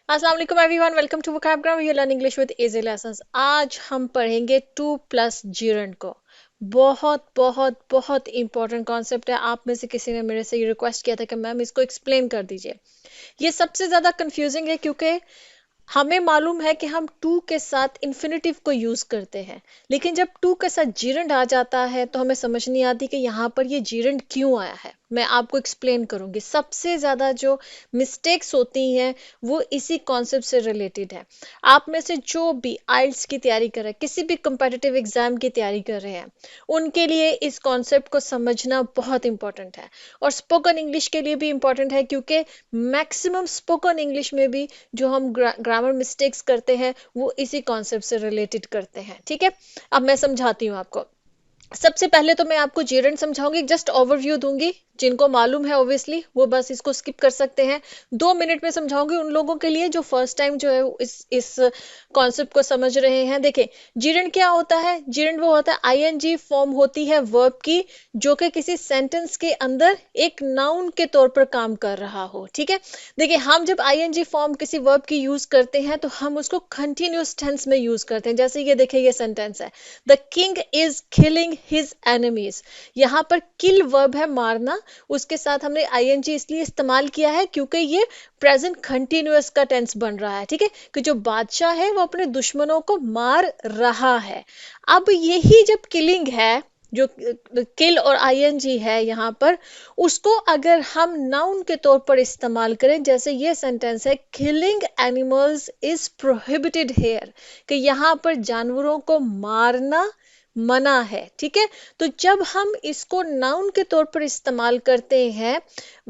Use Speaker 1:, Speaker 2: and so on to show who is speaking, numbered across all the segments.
Speaker 1: अस्सलाम वालेकुम everyone, welcome to vocabulary you learn English with easy lessons. आज हम पढ़ेंगे टू प्लस जीरंड को। बहुत बहुत बहुत इंपॉर्टेंट कॉन्सेप्ट है। आप में से किसी ने मेरे से ये रिक्वेस्ट किया था कि मैम इसको एक्सप्लेन कर दीजिए। ये सबसे ज़्यादा कंफ्यूजिंग है क्योंकि हमें मालूम है कि हम टू के साथ इन्फिनेटिव को यूज करते हैं, लेकिन जब टू के साथ जीरंड आ जाता है तो हमें समझ नहीं आती कि यहाँ पर ये जीरंड क्यों आया है। मैं आपको एक्सप्लेन करूंगी। सबसे ज्यादा जो मिस्टेक्स होती हैं वो इसी कॉन्सेप्ट से रिलेटेड है। आप में से जो भी आइल्स की तैयारी कर रहे हैं, किसी भी कंपेटिटिव एग्जाम की तैयारी कर रहे हैं, उनके लिए इस कॉन्सेप्ट को समझना बहुत इंपॉर्टेंट है। और स्पोकन इंग्लिश के लिए भी इंपॉर्टेंट है क्योंकि मैक्सिमम स्पोकन इंग्लिश में भी जो हम ग्रामर मिस्टेक्स करते हैं वो इसी कॉन्सेप्ट से रिलेटेड करते हैं। ठीक है, अब मैं समझाती हूँ आपको। सबसे पहले तो मैं आपको जेरंड समझाऊंगी, जस्ट ओवरव्यू दूंगी। जिनको मालूम है ऑब्वियसली वो बस इसको स्किप कर सकते हैं। 2 मिनट में समझाऊंगी उन लोगों के लिए जो फर्स्ट टाइम जो है इस कॉन्सेप्ट को समझ रहे हैं। देखें, जीरंड क्या होता है। जीरंड वो होता है आईएनजी फॉर्म होती है वर्ब की, जो कि किसी सेंटेंस के अंदर एक नाउन के तौर पर काम कर रहा हो। ठीक है, देखिए हम जब आईएनजी फॉर्म किसी वर्ब की यूज करते हैं तो हम उसको कंटिन्यूअस टेंस में यूज करते हैं। जैसे ये देखिए, ये सेंटेंस है, the king is killing his enemies. यहाँ पर किल वर्ब है, मारना। उसके साथ हमने आईएनजी इसलिए इस्तेमाल किया है क्योंकि ये प्रेजेंट कंटिन्यूअस का टेंस बन रहा है। ठीक है, कि जो बादशाह है वो अपने दुश्मनों को मार रहा है। अब यही जब किलिंग है, जो किल और आईएनजी है यहाँ पर, उसको अगर हम नाउन के तौर पर इस्तेमाल करें, जैसे ये सेंटेंस है, killing animals is prohibited here, कि यहाँ पर जानवरों को मारना मना है। ठीक है, तो जब हम इसको नाउन के तौर पर इस्तेमाल करते हैं,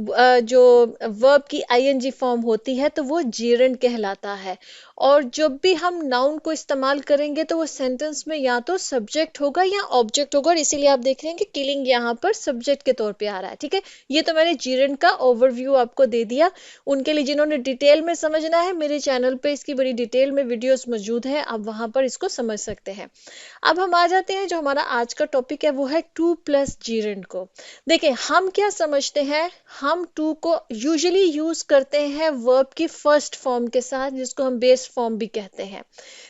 Speaker 1: जो वर्ब की आईएनजी फॉर्म होती है, तो वो जीरंड कहलाता है। और जब भी हम नाउन को इस्तेमाल करेंगे तो वो सेंटेंस में या तो सब्जेक्ट होगा या ऑब्जेक्ट होगा, और इसीलिए आप देख रहे हैं कि किलिंग यहाँ पर सब्जेक्ट के तौर पे आ रहा है। ठीक है, ये तो मैंने जीरंड का ओवरव्यू आपको दे दिया। उनके लिए जिन्होंने डिटेल में समझना है, मेरे चैनल पे इसकी बड़ी डिटेल में वीडियोस मौजूद हैं, आप वहां पर इसको समझ सकते हैं। अब हम आ जाते हैं, जो हमारा आज का टॉपिक है वो है टू प्लस जीरंड को। देखिए, हम क्या समझते हैं, हम टू को यूजुअली यूज करते हैं वर्ब की फर्स्ट फॉर्म के साथ, जिसको हम बेस फॉर्म भी कहते हैं।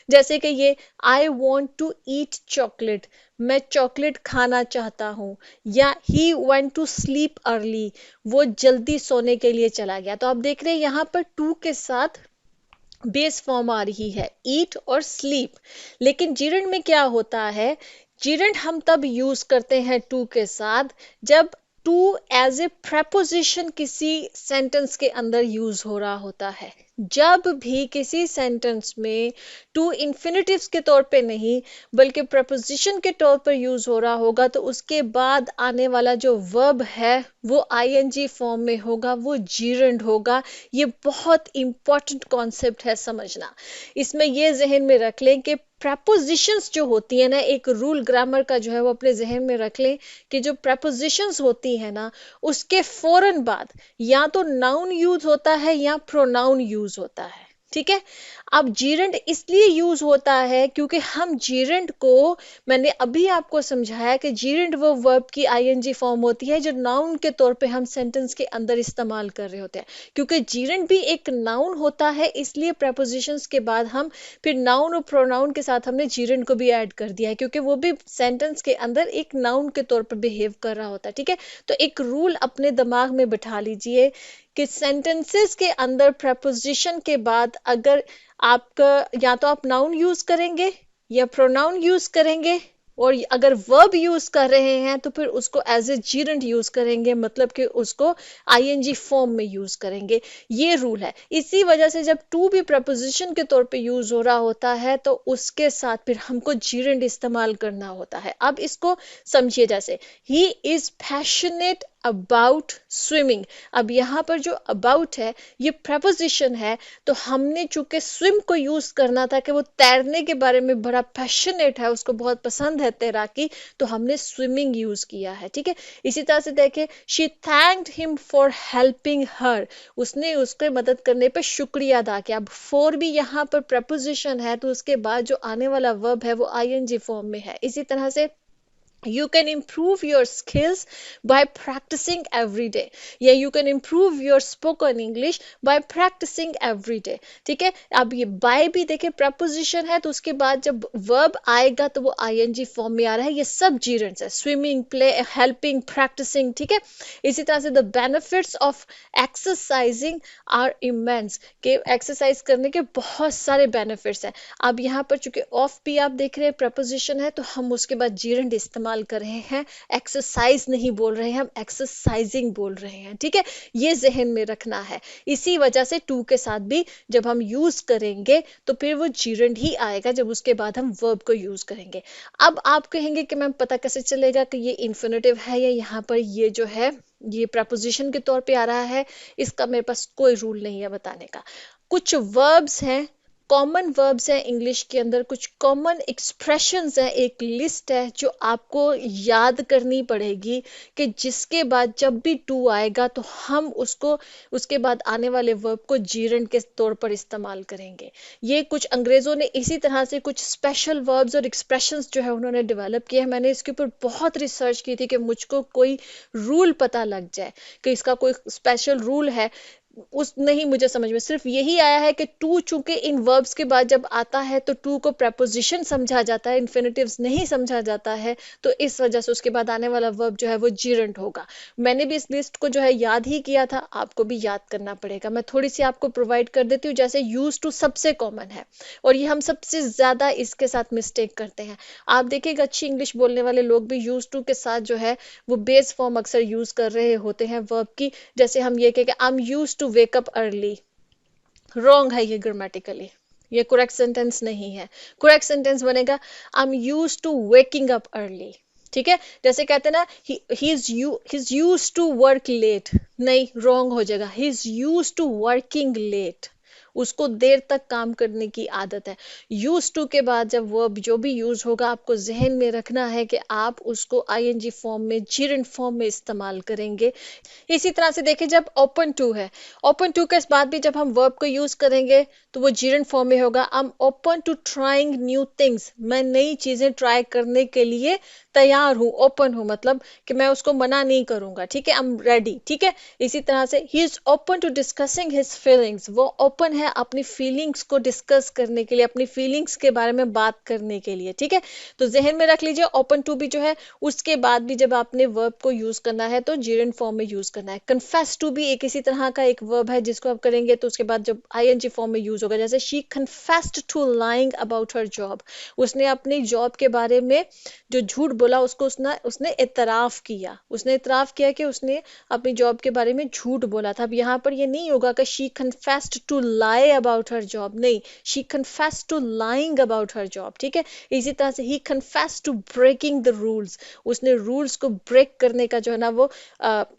Speaker 1: जैसे कि ये, I want to eat chocolate, मैं चॉकलेट खाना चाहता हूँ। या he went to sleep early, वो जल्दी सोने के लिए चला गया। तो आप देख रहे हैं यहाँ पर टू के साथ बेस फॉर्म आ रही है, ईट और स्लीप। लेकिन जीरंड में क्या होता है, जीरंड हम तब यूज करते हैं टू के साथ जब टू एज ए preposition किसी सेंटेंस के अंदर यूज हो रहा होता है। जब भी किसी सेंटेंस में टू इन्फिनेटिव्स के तौर पे नहीं बल्कि preposition के तौर पर यूज हो रहा होगा, तो उसके बाद आने वाला जो वर्ब है वो आईएनजी फॉर्म में होगा, वो जीरंड होगा। ये बहुत इंपॉर्टेंट कॉन्सेप्ट है समझना। इसमें ये जहन में रख लें कि prepositions जो होती है ना, एक रूल ग्रामर का जो है वो अपने जहन में रख लें कि जो prepositions होती है ना, उसके फौरन बाद या तो नाउन यूज होता है या प्रोनाउन यूज होता है। ठीक है, अब जीरंड इसलिए यूज होता है क्योंकि हम जीरंड को, मैंने अभी आपको समझाया कि जीरंड वो वर्ब की आईएनजी फॉर्म होती है जो नाउन के तौर पे हम सेंटेंस के अंदर इस्तेमाल कर रहे होते हैं। क्योंकि जीरंड भी एक नाउन होता है, इसलिए prepositions के बाद हम फिर नाउन और प्रोनाउन के साथ हमने जीरंड को भी ऐड कर दिया है, क्योंकि वो भी सेंटेंस के अंदर एक नाउन के तौर पर बिहेव कर रहा होता है। ठीक है, तो एक रूल अपने दिमाग में बिठा लीजिए कि सेंटेंसेस के अंदर preposition के बाद अगर आपका या तो आप नाउन यूज करेंगे या प्रोनाउन यूज करेंगे, और अगर वर्ब यूज कर रहे हैं तो फिर उसको एज ए जीरंड यूज करेंगे, मतलब कि उसको आईएनजी फॉर्म में यूज करेंगे। ये रूल है। इसी वजह से जब टू भी preposition के तौर पे यूज हो रहा होता है तो उसके साथ फिर हमको जीरंड इस्तेमाल करना होता है। अब इसको समझिए, जैसे he is passionate about swimming. अब यहाँ पर जो अबाउट है ये preposition है, तो हमने चूंकि स्विम को यूज करना था कि वो तैरने के बारे में बड़ा पैशनेट है, उसको बहुत पसंद है तैराकी, तो हमने स्विमिंग यूज किया है। ठीक है, इसी तरह से देखे, she thanked him for helping her, उसने उसके मदद करने पे शुक्रिया अदा किया। अब फॉर भी यहाँ पर preposition है, तो उसके बाद जो आने वाला वर्ब है वो आईएनजी फॉर्म में है। इसी तरह से You can improve your skills by practicing every day. या you can improve your spoken English by practicing every day. ठीक है, अब ये by भी देखिए preposition है, तो उसके बाद जब verb आएगा तो वो ing फॉर्म में आ रहा है. ये सब gerunds है, swimming, play, helping, practicing. ठीक है, इसी तरह से the benefits of exercising are immense. कि एक्सरसाइज करने के बहुत सारे बेनिफिट्स हैं. अब यहाँ पर चूंकि ऑफ भी आप देख रहे हैं प्रपोजिशन है, तो हम उसके बाद जीरंड इस्तेमाल कर रहे हैं. एक्सरसाइज नहीं बोल रहे हैं, हम एक्सरसाइजिंग बोल रहे हैं. ठीक है, ये जहन में रखना है. इसी वजह से टू के साथ भी जब हम यूज करेंगे तो फिर वो जीरंड ही आएगा जब उसके बाद हम वर्ब को यूज करेंगे. अब आप कहेंगे कि मैम पता कैसे चलेगा कि ये इन्फिनेटिव है या यहाँ पर ये जो है ये प्रपोजिशन के तौर पे आ रहा है. इसका मेरे पास कोई रूल नहीं है बताने का. कुछ वर्ब्स हैं, कॉमन वर्ब्स हैं इंग्लिश के अंदर, कुछ कॉमन एक्सप्रेशंस हैं, एक लिस्ट है जो आपको याद करनी पड़ेगी कि जिसके बाद जब भी टू आएगा तो हम उसको उसके बाद आने वाले वर्ब को जीरंड के तौर पर इस्तेमाल करेंगे. ये कुछ अंग्रेजों ने इसी तरह से कुछ स्पेशल वर्ब्स और एक्सप्रेशंस जो है उन्होंने डेवलप किए हैं. मैंने इसके ऊपर बहुत रिसर्च की थी कि मुझको कोई रूल पता लग जाए कि इसका कोई स्पेशल रूल है. उस नहीं मुझे समझ में सिर्फ यही आया है कि टू चूंकि इन वर्ब्स के बाद जब आता है तो टू को प्रपोजिशन समझा जाता है, इन्फिनेटिव्स नहीं समझा जाता है, तो इस वजह से उसके बाद आने वाला वर्ब जो है वो जीरंट होगा. मैंने भी इस लिस्ट को जो है याद ही किया था, आपको भी याद करना पड़ेगा. मैं थोड़ी सी आपको प्रोवाइड कर देती हूँ. जैसे यूज टू सबसे कॉमन है और ये हम सबसे ज्यादा इसके साथ मिस्टेक करते हैं. आप देखिएगा अच्छी इंग्लिश बोलने वाले लोग भी यूज टू के साथ जो है वो बेस फॉर्म अक्सर यूज कर रहे होते हैं वर्ब की. जैसे हम ये कहें I am use to wake up early. Wrong है ये ग्रामेटिकली, ये करेक्ट सेंटेंस नहीं है. करेक्ट सेंटेंस बनेगा I am use to waking up early. ठीक है, जैसे कहते हैं ना he is use to work late. नहीं, रॉन्ग हो जाएगा. He is use to working late. उसको देर तक काम करने की आदत है. यूज टू के बाद जब वर्ब जो भी यूज होगा आपको जहन में रखना है कि आप उसको आईएनजी फॉर्म में, जीरंड फॉर्म में इस्तेमाल करेंगे. इसी तरह से देखिए जब ओपन टू है, ओपन टू के बाद भी जब हम वर्ब को यूज करेंगे तो वो जीरंड फॉर्म में होगा. I am open to trying new things. मैं नई चीजें ट्राई करने के लिए तैयार हूँ. ओपन हूँ मतलब कि मैं उसको मना नहीं करूंगा. ठीक है, आई एम रेडी. ठीक है, इसी तरह से he is open to discussing his feelings. वो ओपन है अपनी फीलिंग्स को डिस्कस करने के लिए, अपनी फीलिंग्स के बारे में बात करने के लिए. ठीक है, तो जहन में रख लीजिए ओपन टू भी जो है उसके बाद भी जब आपने वर्ब को यूज करना है तो जीरंड फॉर्म में यूज करना है. कन्फेस टू भी एक इसी तरह का एक वर्ब है जिसको आप करेंगे तो उसके बाद जब आईएनजी फॉर्म में यूज होगा. जैसे she confessed to lying about her job. उसने अपनी जॉब के बारे में जो झूठ बोला उसको उसने इतराफ किया. उसने इतराफ किया कि उसने अपनी जॉब के बारे में झूठ बोला था. अब यहाँ पर ये नहीं होगा कि she confessed to lie about her job. नहीं, she confessed to lying about her job. ठीक है, इसी तरह से ही confessed to breaking the rules. उसने रूल्स को ब्रेक करने का जो है ना वो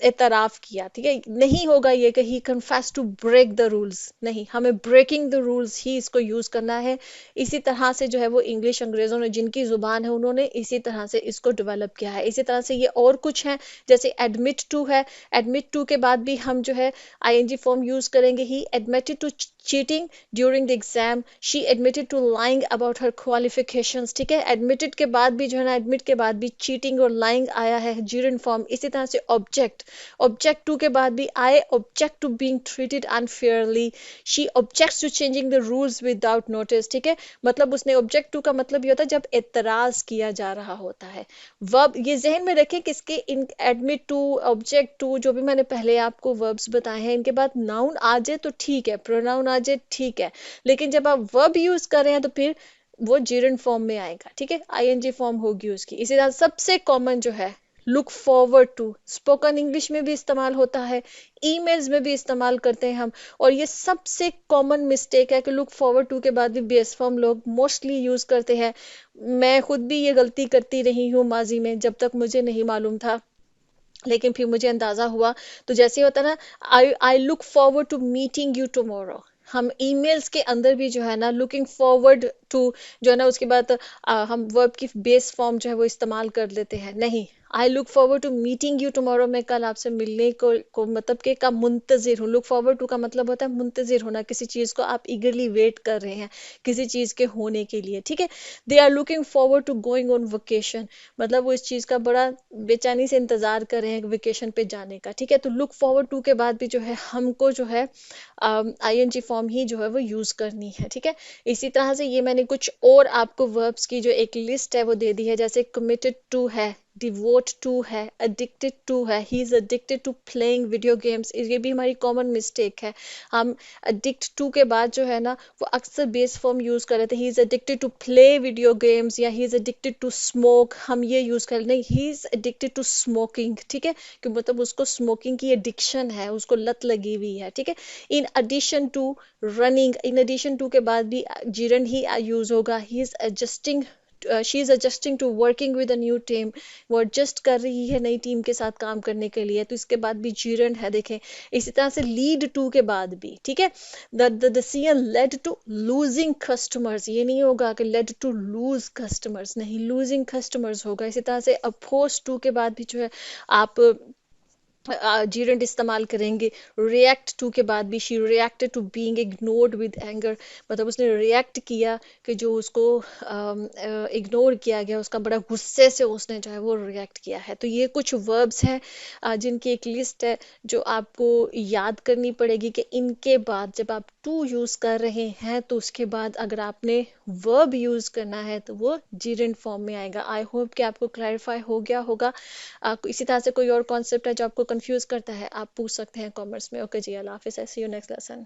Speaker 1: इतराफ किया. ठीक है, नहीं होगा ये कि he confessed to break the rules. नहीं, हमें ब्रेकिंग द रूल्स ही इसको यूज करना है. इसी तरह से जो है वो इंग्लिश अंग्रेजों ने जिनकी जुबान है उन्होंने इसी तरह से इसको डेवलप किया है. इसी तरह से ये और कुछ है जैसे एडमिट टू है. एडमिट टू के बाद भी हम जो है आईएनजी फॉर्म यूज करेंगे. He admitted to cheating during the exam. She admitted to lying about her qualifications. ठीक है, admitted के बाद भी जो है ना admit के बाद भी cheating और lying आया है gerund form. इसी तरह से object, object to के बाद भी I object to being treated unfairly. She objects to changing the rules without notice. ठीक है, मतलब उसने object to का मतलब ये होता है जब एतराज किया जा रहा होता है. verb ये जहन में रखें कि इसके इन admit to, object to जो भी मैंने पहले आपको verbs बताए हैं इनके बाद noun आ जाए तो ठीक है, pronoun आ जाए ठीक है, लेकिन जब आप वर्ब यूज कर रहे हैं तो फिर वो जीरंड फॉर्म में आएगा. ठीक है, आईएनजी फॉर्म होगी उसकी. इसी तरह सबसे कॉमन जो है look forward to, spoken English में भी इस्तेमाल होता है, ईमेल्स में भी इस्तेमाल करते हैं हम. और ये सबसे कॉमन मिस्टेक है कि लुक फॉरवर्ड टू के बाद भी बेस फॉर्म लोग मोस्टली यूज करते हैं. मैं खुद भी ये गलती करती रही हूँ माजी में जब तक मुझे नहीं मालूम था, लेकिन फिर मुझे अंदाजा हुआ. तो जैसे होता ना I look forward to meeting you tomorrow. हम ईमेल्स के अंदर भी जो है ना लुकिंग फॉरवर्ड टू जो है ना उसके बाद हम वर्ब की बेस फॉर्म जो है वो इस्तेमाल कर लेते हैं. नहीं, I look forward to meeting you tomorrow, मैं कल आपसे मिलने को मतलब कि का मुंतजिर हूँ। लुक फॉरवर्ड टू का मतलब होता है मुंतजिर होना, किसी चीज को आप ईगरली वेट कर रहे हैं किसी चीज के होने के लिए, ठीक है। They are looking forward to going on vacation, मतलब वो इस चीज का बड़ा बेचैनी से इंतजार कर रहे हैं वेकेशन पे जाने का, ठीक है। तो लुक फॉरवर्ड टू के बाद भी जो है हमको जो है आईएनजी फॉर्म ही जो है वो यूज करनी है, ठीक है। इसी तरह से ये मैंने कुछ और आपको वर्ब्स की जो एक लिस्ट है वो दे दी है, जैसे कमिटेड टू है, डिवोट टू है, एडिक्टेड टू है, he is addicted to playing video games, ये भी हमारी कॉमन मिस्टेक है। हम एडिक्ट टू के बाद जो है ना वो अक्सर बेस फॉर्म यूज कर रहे थे, he is addicted to play video games या he is addicted to smoke, हम ये यूज कर नहीं, he is addicted to smoking, ठीक है, कि मतलब उसको स्मोकिंग की एडिक्शन है, उसको लत लगी हुई है, ठीक है। In addition to running, in addition to के बाद भी जीरन ही यूज होगा, he is adjusting, she is adjusting to working with a new team, वो एडजस्ट कर रही है नई टीम के साथ काम करने के लिए, तो इसके बाद भी जीरन है, देखें। इसी तरह से लीड टू के बाद भी, ठीक है, the decision led to losing customers, ये नहीं होगा कि led to lose customers, नहीं, losing customers होगा। इसी तरह से अपोज टू के बाद भी जो है आप जीरेंट इस्तेमाल करेंगे। रिएक्ट टू के बाद भी she reacted to being ignored with anger, मतलब उसने रिएक्ट किया कि जो उसको इग्नोर किया गया उसका बड़ा गुस्से से उसने जो है वो रिएक्ट किया है। तो ये कुछ वर्ब्स हैं जिनकी एक लिस्ट है जो आपको याद करनी पड़ेगी कि इनके बाद जब आप टू यूज कर रहे हैं तो उसके बाद अगर आपने वर्ब यूज करना है तो वो जीरेंट फॉर्म में आएगा। आई होप कि आपको क्लैरिफाई हो गया होगा। इसी तरह से कोई और कॉन्सेप्ट है जो आपको कंफ्यूज करता है आप पूछ सकते हैं कॉमर्स में। ओके जी, अल्लाह हाफिज़, सी यू नेक्स्ट लेसन।